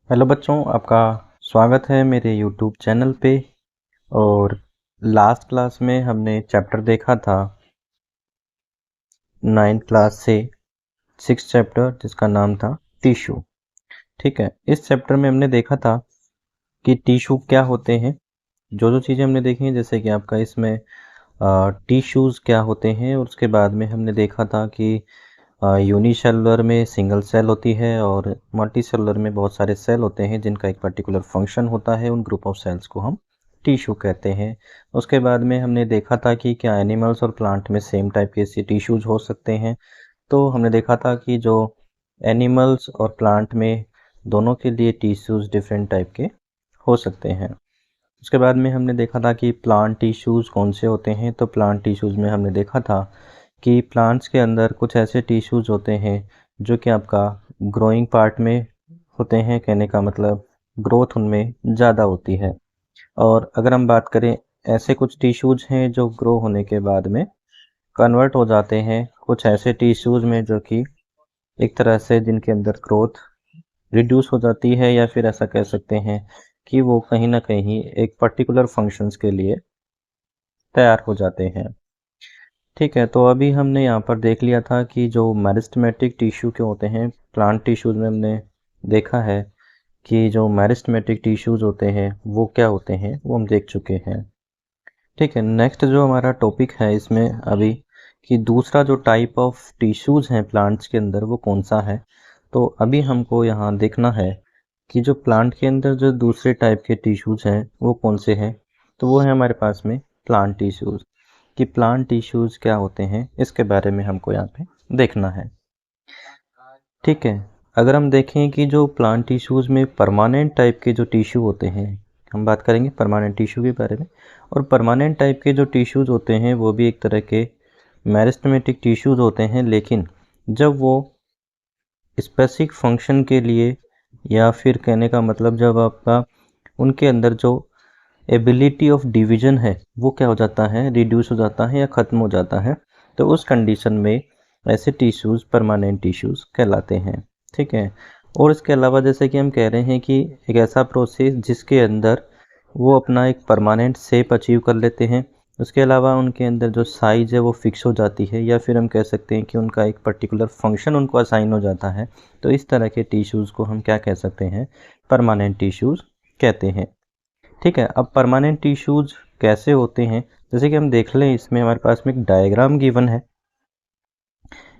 Hello बच्चों, आपका स्वागत है मेरे यूट्यूब चैनल पे। और लास्ट क्लास में हमने चैप्टर देखा था 9th क्लास से 6th चैप्टर, जिसका नाम था टिश्यू। ठीक है, इस चैप्टर में हमने देखा था कि टिश्यू क्या होते हैं। जो जो चीज़ें हमने देखी हैं, जैसे कि आपका इसमें टिश्यूज़ क्या होते हैं, और उसके बाद में हमने देखा था कि यूनिसेलुलर में सिंगल सेल होती है और मल्टी सेलुलर में बहुत सारे सेल होते हैं जिनका एक पर्टिकुलर फंक्शन होता है। उन ग्रुप ऑफ सेल्स को हम टिश्यू कहते हैं। उसके बाद में हमने देखा था कि क्या एनिमल्स और प्लांट में सेम टाइप के टिश्यूज हो सकते हैं। तो हमने देखा था कि जो एनिमल्स और प्लांट में दोनों के लिए टिश्यूज डिफरेंट टाइप के हो सकते हैं। उसके बाद में हमने देखा था कि प्लांट टिश्यूज़ कौन से होते हैं। तो प्लांट टिश्यूज़ में हमने देखा था कि प्लांट्स के अंदर कुछ ऐसे टिश्यूज़ होते हैं जो कि आपका ग्रोइंग पार्ट में होते हैं। कहने का मतलब ग्रोथ उनमें ज़्यादा होती है। और अगर हम बात करें, ऐसे कुछ टिश्यूज़ हैं जो ग्रो होने के बाद में कन्वर्ट हो जाते हैं कुछ ऐसे टिश्यूज़ में जो कि एक तरह से जिनके अंदर ग्रोथ रिड्यूस हो जाती है, या फिर ऐसा कह सकते हैं कि वो कहीं ना कहीं एक पर्टिकुलर फंक्शंस के लिए तैयार हो जाते हैं। ठीक है, तो अभी हमने यहाँ पर देख लिया था कि जो मेरिस्टेमेटिक टिश्यू के होते हैं प्लांट टिश्यूज़ में, हमने देखा है कि जो मेरिस्टेमेटिक टिश्यूज़ होते हैं वो क्या होते हैं, वो हम देख चुके हैं। ठीक है, नेक्स्ट जो हमारा टॉपिक है इसमें अभी कि दूसरा जो टाइप ऑफ टिश्यूज़ हैं प्लांट्स के अंदर वो कौन सा है। तो अभी हमको यहाँ देखना है कि जो प्लांट के अंदर जो दूसरे टाइप के टिश्यूज़ हैं वो कौन से हैं। तो वो है हमारे पास में प्लांट टिश्यूज़। कि प्लांट टिश्यूज़ क्या होते हैं इसके बारे में हमको यहाँ पे देखना है। ठीक है, अगर हम देखें कि जो प्लांट टिश्यूज़ में परमानेंट टाइप के जो टिश्यू होते हैं, हम बात करेंगे परमानेंट टिश्यू के बारे में। और परमानेंट टाइप के जो टिश्यूज़ होते हैं वो भी एक तरह के मेरिस्टेमेटिक टिश्यूज़ होते हैं, लेकिन जब वो स्पेसिफिक फंक्शन के लिए, या फिर कहने का मतलब जब आपका उनके अंदर जो एबिलिटी ऑफ डिवीजन है वो क्या हो जाता है, रिड्यूस हो जाता है या ख़त्म हो जाता है, तो उस कंडीशन में ऐसे टिश्यूज़ परमानेंट टिश्यूज़ कहलाते हैं। ठीक है, और इसके अलावा जैसे कि हम कह रहे हैं कि एक ऐसा प्रोसेस जिसके अंदर वो अपना एक परमानेंट शेप अचीव कर लेते हैं। उसके अलावा उनके अंदर जो साइज़ है वो फिक्स हो जाती है, या फिर हम कह सकते हैं कि उनका एक पर्टिकुलर फंक्शन उनको असाइन हो जाता है। तो इस तरह के टिश्यूज़ को हम क्या कह सकते हैं, परमानेंट टिश्यूज़ कहते हैं। ठीक है, अब परमानेंट टिश्यूज़ कैसे होते हैं, जैसे कि हम देख लें इसमें हमारे पास में एक डायग्राम गिवन है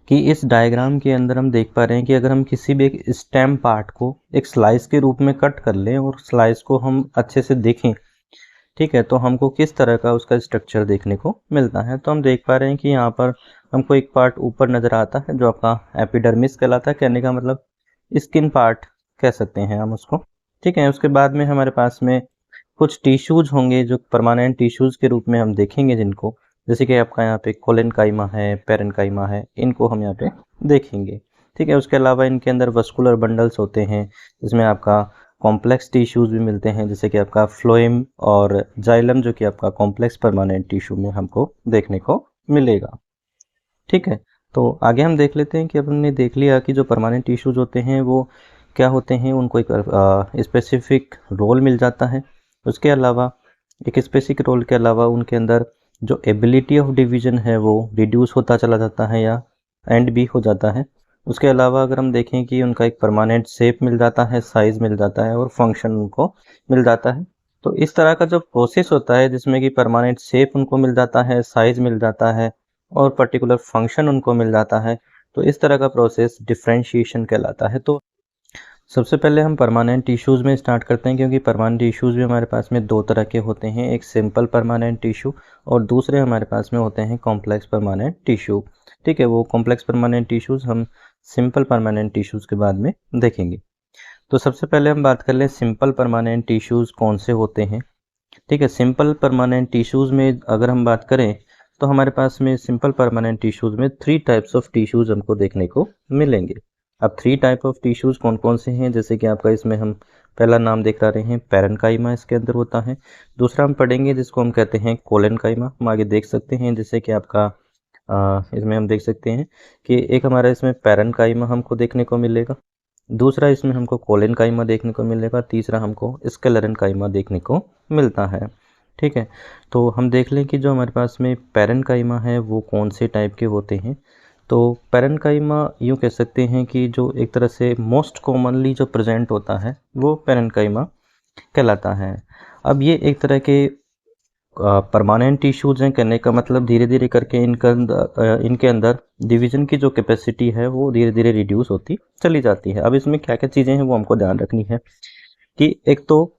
कि इस डायग्राम के अंदर हम देख पा रहे हैं कि अगर हम किसी भी एक स्टेम पार्ट को एक स्लाइस के रूप में कट कर लें और स्लाइस को हम अच्छे से देखें, ठीक है, तो हमको किस तरह का उसका स्ट्रक्चर देखने को मिलता है। तो हम देख पा रहे हैं कि यहाँ पर हमको एक पार्ट ऊपर नज़र आता है जो आपका एपिडर्मिस कहलाता है। कहने का मतलब स्किन पार्ट कह सकते हैं हम उसको। ठीक है, उसके बाद में हमारे पास में कुछ टिश्यूज़ होंगे जो परमानेंट टिश्यूज़ के रूप में हम देखेंगे जिनको, जैसे कि आपका यहाँ पे कोलेनकाइमा है, पेरेन्काइमा है, इनको हम यहाँ पे देखेंगे। ठीक है, उसके अलावा इनके अंदर वस्कुलर बंडल्स होते हैं जिसमें आपका कॉम्प्लेक्स टिश्यूज़ भी मिलते हैं, जैसे कि आपका फ्लोएम और जाइलम, जो कि आपका कॉम्प्लेक्स परमानेंट टिश्यू में हमको देखने को मिलेगा। ठीक है, तो आगे हम देख लेते हैं कि अब हमने देख लिया कि जो परमानेंट टिश्यूज़ होते हैं वो क्या होते हैं, उनको एक स्पेसिफिक रोल मिल जाता है। उसके अलावा एक स्पेसिफिक रोल के अलावा उनके अंदर जो एबिलिटी ऑफ डिवीजन है वो रिड्यूस होता चला जाता है या एंड भी हो जाता है। उसके अलावा अगर हम देखें कि उनका एक परमानेंट शेप मिल जाता है, साइज़ मिल जाता है और फंक्शन उनको मिल जाता है। तो इस तरह का जो प्रोसेस होता है जिसमें कि परमानेंट शेप उनको मिल जाता है, साइज़ मिल जाता है और पर्टिकुलर फंक्शन उनको मिल जाता है, तो इस तरह का प्रोसेस डिफरेंशिएशन कहलाता है। तो सबसे पहले हम परमानेंट टिश्यूज़ में स्टार्ट करते हैं, क्योंकि परमानेंट टिश्यूज़ भी हमारे पास में दो तरह के होते हैं, एक सिंपल परमानेंट टिश्यू और दूसरे हमारे पास में होते हैं कॉम्प्लेक्स परमानेंट टिश्यू। ठीक है, वो कॉम्प्लेक्स परमानेंट टिश्यूज़ हम सिंपल परमानेंट टिश्यूज़ के बाद में देखेंगे। तो सबसे पहले हम बात कर लें सिंपल परमानेंट टिश्यूज़ कौन से होते हैं। ठीक है, सिंपल परमानेंट टिश्यूज़ में अगर हम बात करें तो हमारे पास में सिंपल परमानेंट टिश्यूज़ में 3 टाइप्स ऑफ टिश्यूज़ हमको देखने को मिलेंगे। अब 3 टाइप ऑफ टिश्यूज़ कौन कौन से हैं, जैसे कि आपका इसमें हम पहला नाम देख रहे हैं पेरेन्काइमा, इसके अंदर होता है। दूसरा हम पढ़ेंगे जिसको हम कहते हैं कोलेनकाइमा, हम आगे देख सकते हैं। जैसे कि आपका इसमें हम देख सकते हैं कि एक हमारा इसमें पेरेन्काइमा हमको देखने को मिलेगा। दूसरा इसमें हमको कोलेनकाइमा देखने को मिलेगा, तीसरा हमको स्क्लेरेनकाइमा देखने को मिलता है। ठीक है, तो हम देख लें कि जो हमारे पास में पैरेनकाइमा है वो कौन से टाइप के होते हैं। तो पैरेनकाइमा यूँ कह सकते हैं कि जो एक तरह से मोस्ट कॉमनली जो प्रेजेंट होता है वो पैरेनकाइमा कहलाता है। अब ये एक तरह के परमानेंट टिश्यूज हैं, कहने का मतलब धीरे धीरे करके इनके अंदर डिवीजन की जो कैपेसिटी है वो धीरे धीरे रिड्यूस होती चली जाती है। अब इसमें क्या क्या चीज़ें हैं वो हमको ध्यान रखनी है कि एक तो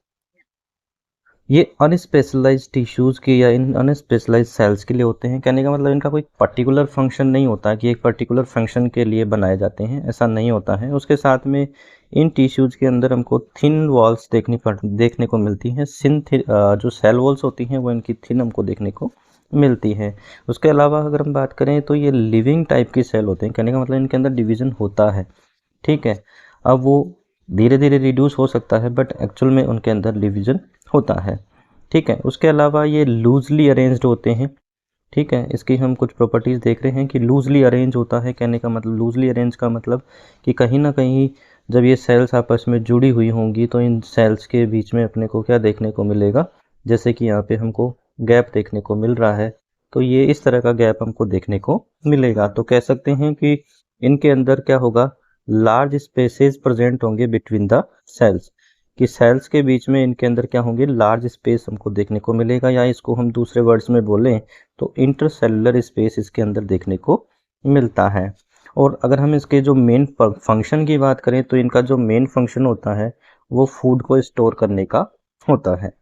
ये अनस्पेशलाइज्ड टिश्यूज़ के या इन अनस्पेशलाइज्ड सेल्स के लिए होते हैं। कहने का मतलब इनका कोई पर्टिकुलर फंक्शन नहीं होता कि एक पर्टिकुलर फंक्शन के लिए बनाए जाते हैं, ऐसा नहीं होता है। उसके साथ में इन टिश्यूज़ के अंदर हमको थिन वॉल्स देखने को मिलती हैं। जो सेल वॉल्स होती हैं वो इनकी थिन हमको देखने को मिलती है। उसके अलावा अगर हम बात करें तो ये लिविंग टाइप की सेल होते हैं। कहने का मतलब इनके अंदर डिवीज़न होता है। ठीक है, अब वो धीरे धीरे रिड्यूस हो सकता है बट एक्चुअल में उनके अंदर डिवीज़न होता है। ठीक है, उसके अलावा ये लूजली अरेंज्ड होते हैं। ठीक है, इसकी हम कुछ प्रॉपर्टीज़ देख रहे हैं कि लूजली अरेंज होता है। कहने का मतलब लूजली अरेंज का मतलब कि कहीं ना कहीं जब ये सेल्स आपस में जुड़ी हुई होंगी तो इन सेल्स के बीच में अपने को क्या देखने को मिलेगा, जैसे कि यहाँ पे हमको गैप देखने को मिल रहा है, तो ये इस तरह का गैप हमको देखने को मिलेगा। तो कह सकते हैं कि इनके अंदर क्या होगा, लार्ज स्पेसेस प्रेजेंट होंगे बिटवीन द सेल्स, कि सेल्स के बीच में इनके अंदर क्या होंगे, लार्ज स्पेस हमको देखने को मिलेगा, या इसको हम दूसरे वर्ड्स में बोलें तो इंटरसेलुलर स्पेस इसके अंदर देखने को मिलता है। और अगर हम इसके जो मेन फंक्शन की बात करें तो इनका जो मेन फंक्शन होता है वो फूड को स्टोर करने का होता है।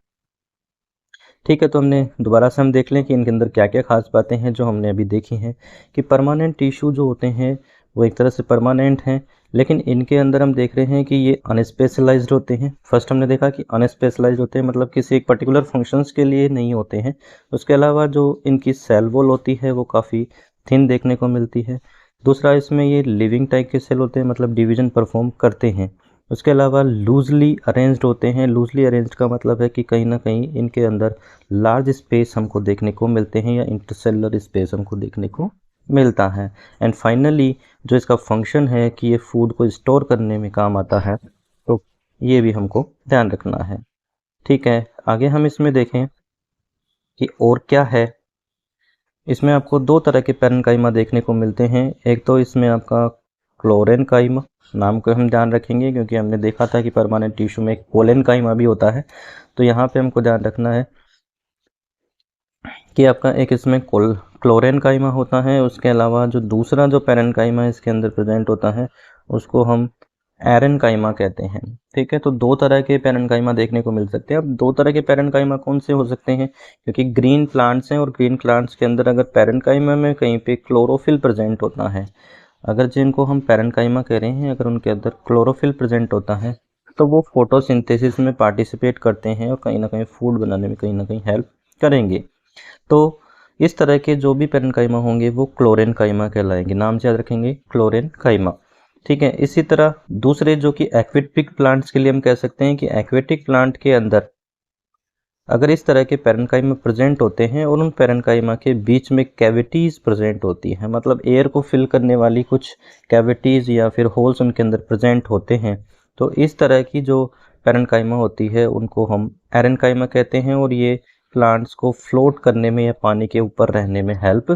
ठीक है, तो हमने दोबारा से हम देख लें कि इनके अंदर क्या क्या खास बातें हैं जो हमने अभी देखी हैं कि परमानेंट टिश्यू जो होते हैं वो एक तरह से परमानेंट हैं, लेकिन इनके अंदर हम देख रहे हैं कि ये अनस्पेशलाइज्ड होते हैं। फर्स्ट हमने देखा कि अनस्पेशलाइज्ड होते हैं मतलब किसी एक पर्टिकुलर फंक्शंस के लिए नहीं होते हैं। उसके अलावा जो इनकी सेल वॉल होती है वो काफ़ी थिन देखने को मिलती है। दूसरा, इसमें ये लिविंग टाइप के सेल होते हैं, मतलब डिवीजन परफॉर्म करते हैं। उसके अलावा लूजली अरेंज्ड होते हैं। लूजली अरेंज्ड का मतलब है कि कहीं ना कहीं इनके अंदर लार्ज स्पेस हमको देखने को मिलते हैं या इंटरसेलुलर स्पेस हमको देखने को मिलता है। एंड फाइनली जो इसका फंक्शन है कि ये फूड को स्टोर करने में काम आता है, तो ये भी हमको ध्यान रखना है। ठीक है, आगे हम इसमें देखें कि और क्या है। इसमें आपको दो तरह के पैरेन्काइमा देखने को मिलते हैं। एक तो इसमें आपका क्लोरेनकाइमा, नाम को हम ध्यान रखेंगे क्योंकि हमने देखा था कि परमानेंट टिश्यू में कोलेनकाइमा भी होता है, तो यहाँ पे हमको ध्यान रखना है कि आपका एक इसमें क्लोरेनकाइमा होता है। उसके अलावा जो दूसरा जो पैरेन्काइमा इसके अंदर प्रेजेंट होता है उसको हम एरेनकाइमा कहते हैं। ठीक है, तो दो तरह के पैरेन्काइमा देखने को मिल सकते हैं। अब दो तरह के पैरेन्काइमा कौन से हो सकते हैं, क्योंकि ग्रीन प्लांट्स हैं और ग्रीन प्लांट्स के अंदर अगर पैरेन्काइमा में कहीं पे क्लोरोफिल प्रेजेंट होता है, अगर जिनको हम पैरेन्काइमा कह रहे हैं अगर उनके अंदर क्लोरोफिल प्रेजेंट होता है तो वो फोटोसिंथेसिस में पार्टिसिपेट करते हैं और कहीं ना कहीं फूड बनाने में कहीं ना कहीं हेल्प करेंगे। तो इस तरह के जो भी पैरेन्काइमा होंगे वो क्लोरेनकाइमा कहलाएंगे। नाम से याद रखेंगे, क्लोरेनकाइमा। ठीक है, इसी तरह दूसरे जो कि एक्वेटिक प्लांट्स के लिए हम कह सकते हैं कि एक्वेटिक प्लांट के अंदर अगर इस तरह के पैरेन्काइमा प्रेजेंट होते हैं और उन पैरेन्काइमा के बीच में कैविटीज़ प्रेजेंट होती हैं, मतलब एयर को फिल करने वाली कुछ कैविटीज़ या फिर होल्स उनके अंदर प्रेजेंट होते हैं, तो इस तरह की जो पैरेन्काइमा होती है उनको हम एरेन्काइमा कहते हैं और ये प्लांट्स को फ्लोट करने में या पानी के ऊपर रहने में हेल्प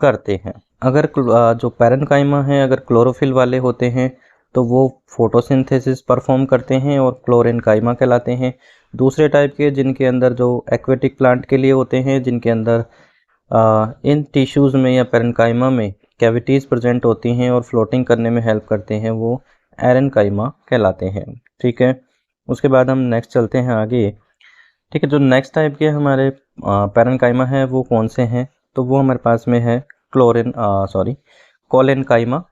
करते हैं। अगर जो पैरेन्काइमा हैं अगर क्लोरोफिल वाले होते हैं तो वो फोटोसिंथेसिस परफॉर्म करते हैं और क्लोरेनकाइमा कहलाते हैं। दूसरे टाइप के जिनके अंदर जो एक्वेटिक प्लांट के लिए होते हैं, जिनके अंदर इन टिश्यूज़ में या पैरेन्काइमा में कैविटीज़ प्रेजेंट होती हैं और फ्लोटिंग करने में हेल्प करते हैं, वो एरेन्काइमा कहलाते हैं। ठीक है, उसके बाद हम नेक्स्ट चलते हैं आगे। ठीक है, जो नेक्स्ट टाइप के हमारे पैरेन्काइमा है वो कौन से हैं, तो वो हमारे पास में है कोलेनकाइमा।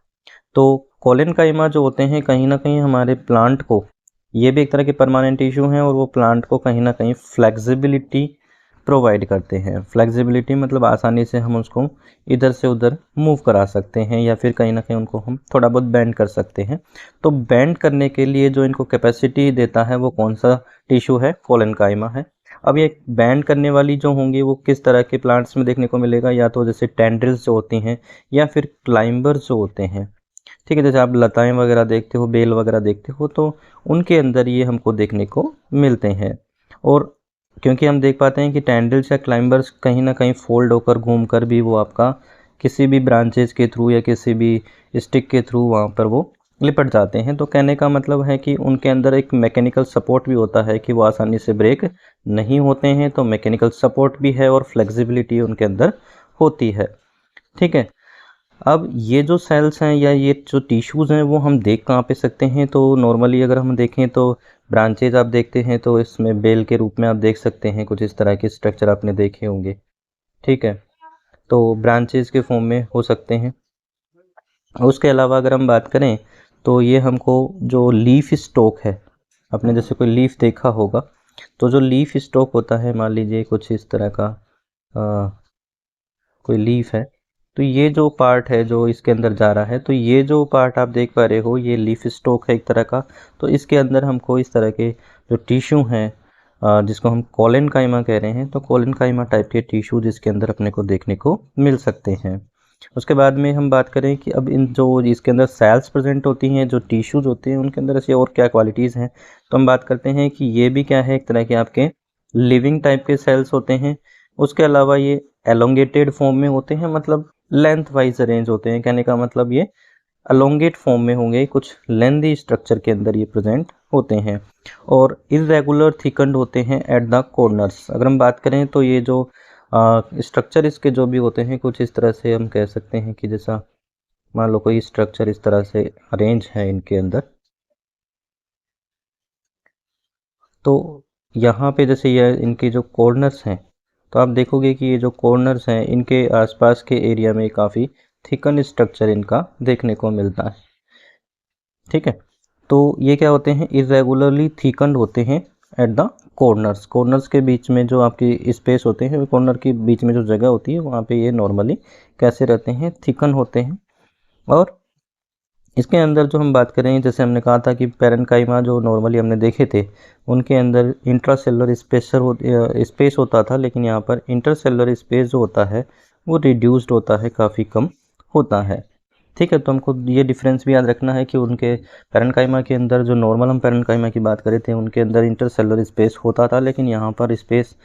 तो कोलेनकाइमा जो होते हैं कहीं ना कहीं हमारे प्लांट को, ये भी एक तरह के परमानेंट इशू हैं और वो प्लांट को कहीं ना कहीं फ्लेक्सिबिलिटी प्रोवाइड करते हैं। फ्लेक्सिबिलिटी मतलब आसानी से हम उसको इधर से उधर मूव करा सकते हैं या फिर कहीं ना कहीं उनको हम थोड़ा बहुत बेंड कर सकते हैं। तो बेंड करने के लिए जो इनको कैपेसिटी देता है वो कौन सा टिश्यू है, कोलेनकाइमा है। अब ये बैंड करने वाली जो होंगी वो किस तरह के प्लांट्स में देखने को मिलेगा, या तो जैसे टेंड्रिल्स जो होती हैं या फिर क्लाइंबर्स जो होते हैं। ठीक है, जैसे आप लताएं वगैरह देखते हो, बेल वगैरह देखते हो, तो उनके अंदर ये हमको देखने को मिलते हैं। और क्योंकि हम देख पाते हैं कि टेंड्रिल्स या क्लाइंबर्स कहीं ना कहीं फोल्ड होकर घूम कर भी वो आपका किसी भी ब्रांचेज के थ्रू या किसी भी स्टिक के थ्रू वहाँ पर वो लिपट जाते हैं। तो कहने का मतलब है कि उनके अंदर एक मैकेनिकल सपोर्ट भी होता है कि वो आसानी से ब्रेक नहीं होते हैं, तो मैकेनिकल सपोर्ट भी है और फ्लेक्सिबिलिटी उनके अंदर होती है। ठीक है, अब ये जो सेल्स हैं या ये जो टिश्यूज़ हैं वो हम देख कहाँ पे सकते हैं? तो नॉर्मली अगर हम देखें तो ब्रांचेज आप देखते हैं तो इसमें बेल के रूप में आप देख सकते हैं, कुछ इस तरह के स्ट्रक्चर आपने देखे होंगे। ठीक है, तो ब्रांचेज के फॉर्म में हो सकते हैं। उसके अलावा अगर हम बात करें तो ये हमको जो लीफ स्टॉक है, आपने जैसे कोई लीफ देखा होगा, तो जो लीफ स्टॉक होता है, मान लीजिए कुछ इस तरह का कोई लीफ है, तो ये जो पार्ट है जो इसके अंदर जा रहा है, तो ये जो पार्ट आप देख पा रहे हो ये लीफ स्टॉक है एक तरह का। तो इसके अंदर हमको इस तरह के जो टिश्यू हैं जिसको हम कोलेनकाइमा कह रहे हैं, तो कोलेनकाइमा टाइप के टिश्यू जिसके अंदर अपने को देखने को मिल सकते हैं। उसके बाद में हम बात करें कि अब इन जो इसके अंदर सेल्स प्रेजेंट होती हैं, जो टिश्यूज होते हैं, उनके अंदर ऐसे और क्या क्वालिटीज़ हैं, तो हम बात करते हैं कि ये भी क्या है, एक तरह के आपके लिविंग टाइप के सेल्स होते हैं। उसके अलावा ये एलोंगेटेड फॉर्म में होते हैं, मतलब लेंथ वाइज अरेंज होते हैं। कहने का मतलब ये अलोंगेट फॉर्म में होंगे, कुछ लेंथी स्ट्रक्चर के अंदर ये प्रेजेंट होते हैं और इरेगुलर थिकन्ड होते हैं एट द कॉर्नर्स। अगर हम बात करें तो ये जो स्ट्रक्चर इसके जो भी होते हैं, कुछ इस तरह से हम कह सकते हैं कि जैसा मान लो कोई स्ट्रक्चर इस तरह से अरेंज है इनके अंदर, तो यहाँ पे जैसे ये इनके जो कॉर्नर्स हैं, तो आप देखोगे कि ये जो कॉर्नर्स हैं इनके आसपास के एरिया में काफ़ी थिकन स्ट्रक्चर इनका देखने को मिलता है। ठीक है, तो ये क्या होते हैं, इरेगुलरली थिकन्ड होते हैं एट द कॉर्नर्स। कॉर्नर्स के बीच में जो आपकी स्पेस होते हैं, कॉर्नर के बीच में जो जगह होती है वहाँ पे ये नॉर्मली कैसे रहते हैं, थिकन होते हैं। और इसके अंदर जो हम बात करें, जैसे हमने कहा था कि पैरेन्काइमा जो नॉर्मली हमने देखे थे उनके अंदर इंट्रासेलुलर स्पेस होता था, लेकिन यहाँ पर इंटरसेलुलर स्पेस जो होता है वो रिड्यूस्ड होता है, काफ़ी कम होता है। ठीक है, तो हमको ये डिफरेंस भी याद रखना है कि उनके पैरेन्काइमा के अंदर जो नॉर्मल हम पैरेन्काइमा की बात करें थे उनके अंदर इंटरसेलुलर स्पेस होता था, लेकिन यहाँ पर स्पेस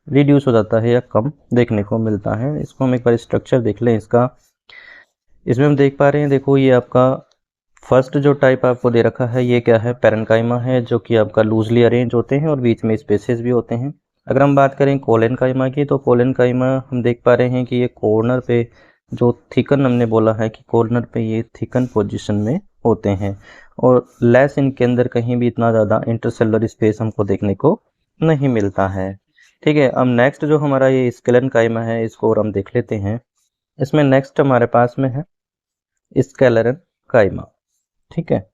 रिड्यूस हो जाता है या कम देखने को मिलता है। इसको हम एक बार स्ट्रक्चर देख लें इसका। इसमें हम देख पा रहे हैं, देखो ये आपका फर्स्ट जो टाइप आपको दे रखा है ये क्या है, पैरेन्काइमा है, जो कि आपका लूजली अरेंज होते हैं और बीच में स्पेसेस भी होते हैं। अगर हम बात करें कोलेनकाइमा की, तो कोलेनकाइमा हम देख पा रहे हैं कि ये कॉर्नर पे जो थिकन हमने बोला है कि कॉर्नर पे ये थिकन पोजीशन में होते हैं और लेस इनके अंदर कहीं भी इतना ज़्यादा इंटरसेलुलर स्पेस हमको देखने को नहीं मिलता है। ठीक है, अब नेक्स्ट जो हमारा ये स्केलेनकाइमा है इसको और हम देख लेते हैं। इसमें नेक्स्ट हमारे पास में है स्केलेनकाइमा। ठीक है,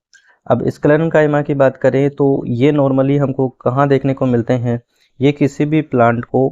अब स्केलेनकाइमा की बात करें तो ये नॉर्मली हमको कहाँ देखने को मिलते हैं, ये किसी भी प्लांट को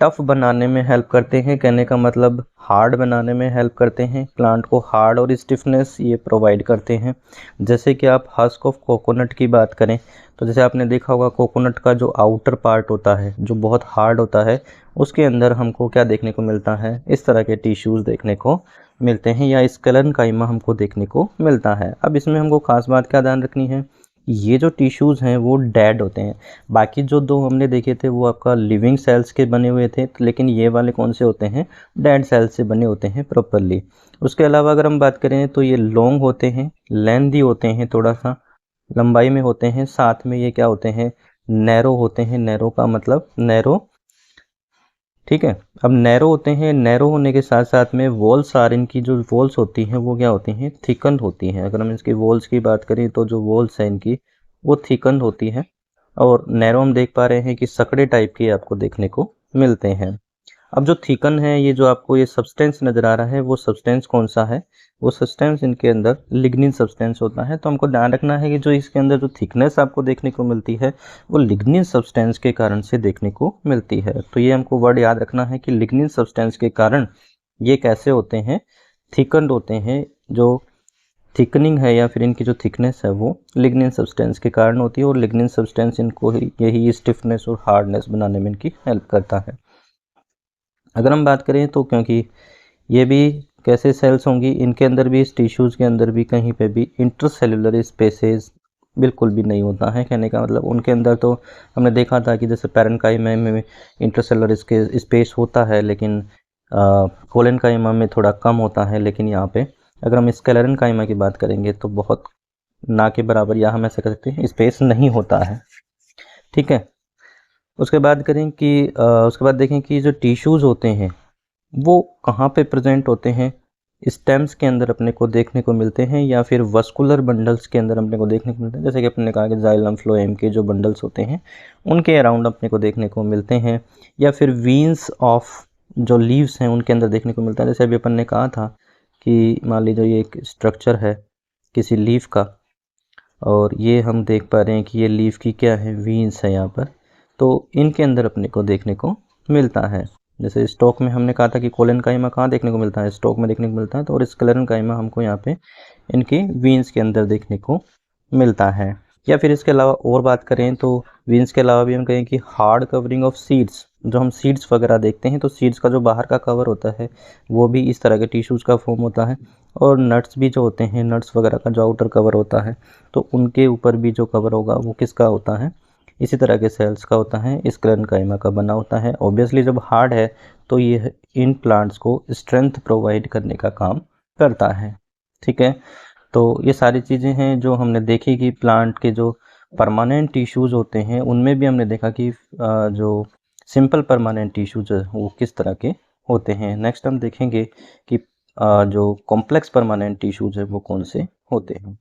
टफ बनाने में हेल्प करते हैं। कहने का मतलब हार्ड बनाने में हेल्प करते हैं, प्लांट को हार्ड और स्टिफनेस ये प्रोवाइड करते हैं। जैसे कि आप हस्क ऑफ कोकोनट की बात करें तो जैसे आपने देखा होगा कोकोनट का जो आउटर पार्ट होता है जो बहुत हार्ड होता है, उसके अंदर हमको क्या देखने को मिलता है, इस तरह के टिश्यूज़ देखने को मिलते हैं या स्केलेनकाइमा हमको देखने को मिलता है। अब इसमें हमको खास बात क्या ध्यान रखनी है, ये जो टिश्यूज़ हैं वो डेड होते हैं। बाकी जो दो हमने देखे थे वो आपका लिविंग सेल्स के बने हुए थे, लेकिन ये वाले कौन से होते हैं, डेड सेल्स से बने होते हैं प्रॉपरली। उसके अलावा अगर हम बात करें तो ये लॉन्ग होते हैं, लेंथी होते हैं, थोड़ा सा लंबाई में होते हैं, साथ में ये क्या होते हैं, नैरो होते हैं। नैरो का मतलब नैरो, ठीक है। अब नैरो होते हैं, नैरो होने के साथ साथ में वॉल्स आर, इनकी जो वॉल्स होती हैं वो क्या होती हैं, थिकन होती हैं। अगर हम इसकी वॉल्स की बात करें तो जो वॉल्स हैं इनकी वो थिकन होती हैं और नैरो हम देख पा रहे हैं कि सकड़े टाइप के आपको देखने को मिलते हैं। अब जो थिकन है, ये जो आपको ये सब्सटेंस नज़र आ रहा है वो सब्सटेंस कौन सा है, वो सब्सटेंस इनके अंदर लिग्निन सब्सटेंस होता है। तो हमको ध्यान रखना है कि जो इसके अंदर जो थिकनेस आपको देखने को मिलती है वो लिग्निन सब्सटेंस के कारण से देखने को मिलती है। तो ये हमको वर्ड याद रखना है कि लिग्निन सब्सटेंस के कारण ये कैसे होते हैं, थिकन्ड होते हैं। जो थिकनिंग है या फिर इनकी जो थिकनेस है वो लिग्निन सब्सटेंस के कारण होती है और लिग्निन सब्सटेंस इनको यही स्टिफनेस और हार्डनेस बनाने में इनकी हेल्प करता है। अगर हम बात करें तो क्योंकि ये भी कैसे सेल्स होंगी, इनके अंदर भी, इस टिश्यूज़ के अंदर भी कहीं पे भी इंट्रासेल्युलर स्पेसेस बिल्कुल भी नहीं होता है। कहने का मतलब उनके अंदर तो हमने देखा था कि जैसे पैरेन्काइमा में इंट्रासेल्युलर स्पेस होता है, लेकिन कोलेनकाइमा में थोड़ा कम होता है। लेकिन यहाँ पे अगर हम स्क्लेरेनकाइमा की बात करेंगे तो बहुत ना के बराबर, या हम ऐसे कह सकते हैं स्पेस नहीं होता है। ठीक है, उसके बाद उसके बाद देखें कि जो टिश्यूज़ होते हैं वो कहाँ पे प्रेजेंट होते हैं। स्टेम्स के अंदर अपने को देखने को मिलते हैं, या फिर वस्कुलर बंडल्स के अंदर अपने को देखने को मिलते हैं। जैसे कि अपने कहा कि जाइलम फ्लोएम के जो बंडल्स होते हैं उनके अराउंड अपने को देखने को मिलते हैं, या फिर वीन्स ऑफ जो लीव्स हैं उनके अंदर देखने को मिलता है। जैसे अभी अपन ने कहा था कि मान लीजिए ये एक स्ट्रक्चर है किसी लीफ का, और ये हम देख पा रहे हैं कि ये लीफ की क्या है, वीन्स है यहाँ पर, तो इनके अंदर अपने को देखने को मिलता है। जैसे स्टॉक में हमने कहा था कि कोलेनकाइमा कहाँ देखने को मिलता है, स्टॉक में देखने को मिलता है, तो और स्क्लेरेनकाइमा हमको यहाँ पे इनके वीन्स के अंदर देखने को मिलता है। या फिर इसके अलावा और बात करें तो वीन्स के अलावा भी हम कहें कि हार्ड कवरिंग ऑफ सीड्स, जो हम सीड्स वगैरह देखते हैं तो सीड्स का जो बाहर का कवर होता है वो भी इस तरह के टिश्यूज़ का फॉर्म होता है। और नट्स भी जो होते हैं, नट्स वगैरह का जो आउटर कवर होता है, तो उनके ऊपर भी जो कवर होगा वो किसका होता है, इसी तरह के सेल्स का होता है, स्क्लेरेनकाइमा का बना होता है। ऑब्वियसली जब हार्ड है तो ये इन प्लांट्स को स्ट्रेंथ प्रोवाइड करने का काम करता है। ठीक है, तो ये सारी चीज़ें हैं जो हमने देखी कि प्लांट के जो परमानेंट टिश्यूज़ होते हैं उनमें भी हमने देखा कि जो सिंपल परमानेंट टिश्यूज़ वो किस तरह के होते हैं। नेक्स्ट हम देखेंगे कि जो कॉम्प्लेक्स परमानेंट टिश्यूज़ है वो कौन से होते हैं।